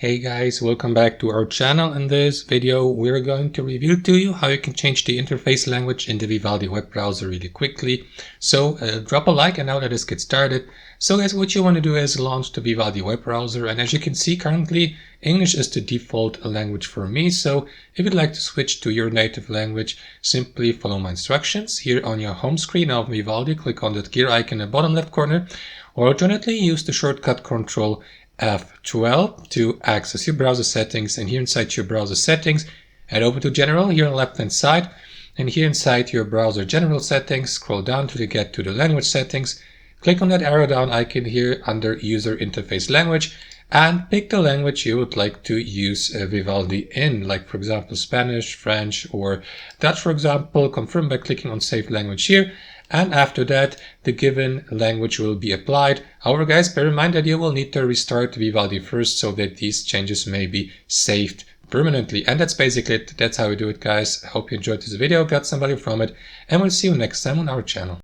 Hey guys, welcome back to our channel. In this video, we're going to reveal to you how you can change the interface language in the Vivaldi web browser really quickly. So drop a like and now let us get started. So guys, what you want to do is launch the Vivaldi web browser. And as you can see currently, English is the default language for me. So if you'd like to switch to your native language, simply follow my instructions. Here on your home screen of Vivaldi, click on that gear icon in the bottom left corner. Or alternately, use the shortcut Control F12 to access your browser settings, and here inside your browser settings, head over to General here on the left hand side, and here inside your browser general settings, scroll down till you get to the language settings, click on that arrow down icon here under user interface language, and pick the language you would like to use Vivaldi in, like for example Spanish, French, or Dutch for example. Confirm by clicking on save language here. And after that, the given language will be applied. However, guys, bear in mind that you will need to restart Vivaldi first so that these changes may be saved permanently. And that's basically it. That's how we do it, guys. I hope you enjoyed this video, got some value from it, and we'll see you next time on our channel.